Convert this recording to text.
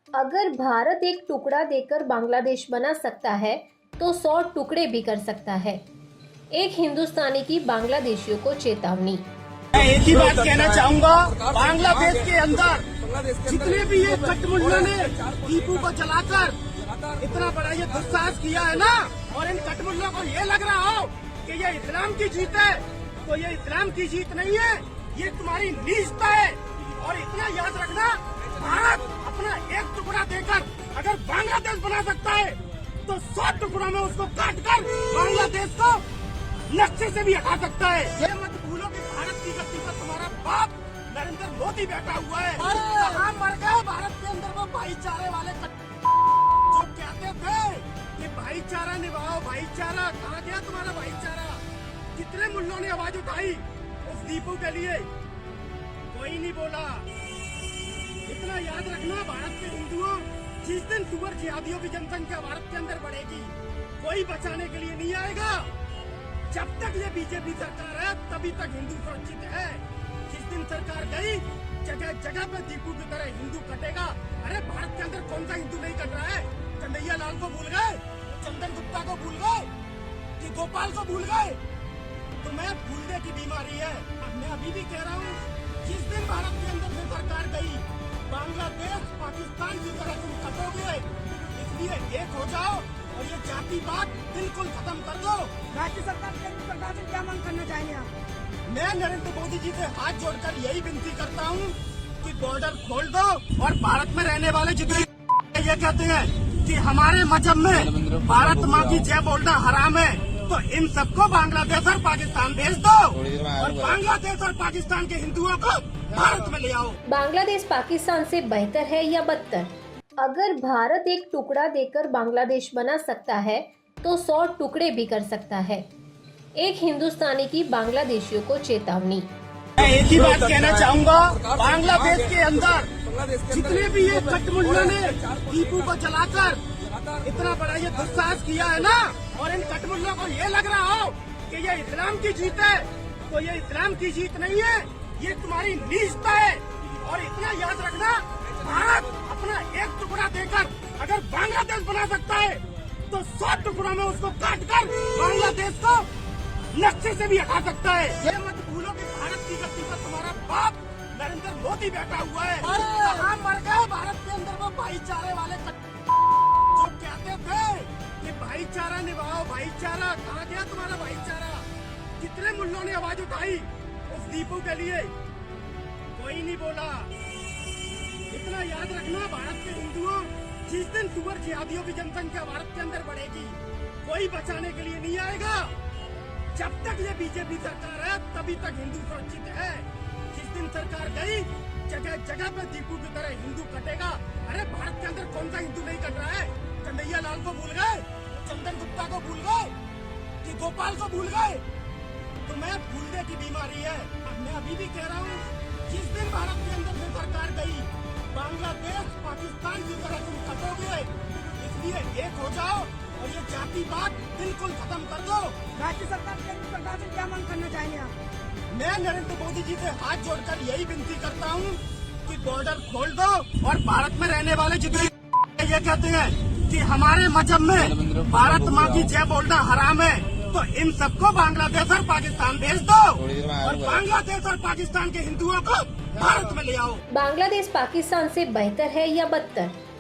अगर भारत एक टुकड़ा देकर बांग्लादेश बना सकता है तो 100 टुकड़े भी कर सकता है। एक हिंदुस्तानी की बांग्लादेशियों को चेतावनी। मैं एक ही बात कहना चाहूंगा, बांग्लादेश के अंदर जितने भी ये कटमुल्लों ने टीपू को जलाकर इतना बड़ा ये दुस्साहस किया है ना, और इन कटमुल्लों को ये लग रहा हो कि ये इस्लाम की जीत है, तो ये इस्लाम की जीत नहीं है, ये तुम्हारी नीचता है। और इतना याद रखना, भारत अपना एक टुकड़ा देकर अगर बांग्लादेश बना सकता है तो 100 टुकड़ों में उसको काट कर बांग्लादेश को नक्शे से भी हटा सकता है। ये मत भूलो कि भारत की गद्दी पर तुम्हारा बाप नरेंद्र मोदी बैठा हुआ है। कहाँ मर गए भारत के अंदर वो भाईचारे वाले जो कहते थे कि भाईचारा निभाओ भाईचारा, कहाँ गया तुम्हारा भाईचारा? कितने मुल्लों ने आवाज उठाई उस दीपू के लिए, कोई नहीं बोला। इतना याद रखना, भारत के हिंदुओं, जिस दिन सुअर जिहादियों की जनसंख्या भारत के अंदर बढ़ेगी, कोई बचाने के लिए नहीं आएगा। जब तक ये बीजेपी सरकार है तभी तक हिंदू सुरक्षित है। जिस दिन सरकार गई, जगह जगह पे दीपू की तरह हिंदू कटेगा। अरे भारत के अंदर कौन सा हिंदू नहीं कट रहा है? कन्हैया लाल को भूल गए, चंदन गुप्ता को भूल गए, कि गोपाल को भूल गए? तुम्हें भूलने की बीमारी है। मैं अभी भी कह रहा हूँ, जिस दिन भारत के अंदर से सरकार गई, बांग्लादेश पाकिस्तान की तरह तुम कटोगे। इसलिए एक हो जाओ और ये जाति बात बिल्कुल खत्म कर दो। राज्य सरकार से क्या मांग करना चाहेंगे आप? मैं नरेंद्र मोदी जी से हाथ जोड़कर यही विनती करता हूँ कि बॉर्डर खोल दो, और भारत में रहने वाले जितने ये कहते हैं कि हमारे मजहब में भारत माँ की जय बोलना हराम है, तो इन सबको बांग्लादेश और पाकिस्तान भेज दो, और बांग्लादेश और पाकिस्तान के हिंदुओं को भारत में ले आओ। बांग्लादेश पाकिस्तान से बेहतर है या बदतर? अगर भारत एक टुकड़ा देकर बांग्लादेश बना सकता है तो 100 टुकड़े भी कर सकता है। एक हिंदुस्तानी की बांग्लादेशियों को चेतावनी। मैं एक ही बात कहना चाहूंगा, बांग्लादेश के अंदर जितने भी ये कटमुल्लों ने टीपू को जलाकर इतना बड़ा ये दुस्साहस किया है ना, और इन कटमुल्लों को ये लग रहा हो कि ये इस्लाम की जीत है, तो ये इस्लाम की जीत नहीं है, ये तुम्हारी नीचता है। और इतना याद रखना, भारत अपना एक टुकड़ा देकर अगर बांग्लादेश बना सकता है तो 100 टुकड़ों में उसको काट कर बांग्लादेश को नक्शे से भी हटा सकता है। ये मत भूलो कि भारत की गद्दी पर तुम्हारा बाप नरेंद्र मोदी बैठा हुआ है। कहाँ मर गए भारत के अंदर वो भाईचारे वाले जो कहते थे कि भाईचारा निभाओ भाईचारा, कहाँ गया तुम्हारा भाईचारा? कितने मुल्लों ने आवाज उठाई उस दीपू के लिए, कोई नहीं बोला। इतना याद रखना, भारत के हिंदुओं, जिस दिन सुअर जिहादियों की जनसंख्या भारत के अंदर बढ़ेगी, कोई बचाने के लिए नहीं आएगा। जब तक ये बीजेपी सरकार है तभी तक हिंदू सुरक्षित है। जिस दिन सरकार गई, जगह जगह पे दीपू की तरह हिंदू कटेगा। अरे भारत के अंदर कौन सा हिंदू नहीं कट रहा है? कन्हैया लाल को भूल गए, चंदन गुप्ता को भूल गए, कि गोपाल को भूल गए? तुम्हें भूलने की बीमारी है। मैं अभी भी कह रहा हूँ, जिस दिन भारत के अंदर से सरकार गई, बांग्लादेश पाकिस्तान की तरह तुम कटोगे। इसलिए एक हो जाओ और ये जाति बात बिल्कुल खत्म कर दो। राज्य सरकार से क्या मांग करना चाहेंगे आप? मैं नरेंद्र मोदी जी से हाथ जोड़कर यही विनती करता हूँ कि बॉर्डर खोल दो, और भारत में रहने वाले जितने ये कहते हैं कि हमारे मजहब में भारत माँ की जय बोलना हराम है, तो इन सबको बांग्लादेश और पाकिस्तान भेज दो, और बांग्लादेश और पाकिस्तान के हिंदुओं को भारत में ले आओ। बांग्लादेश पाकिस्तान से बेहतर है या बदतर?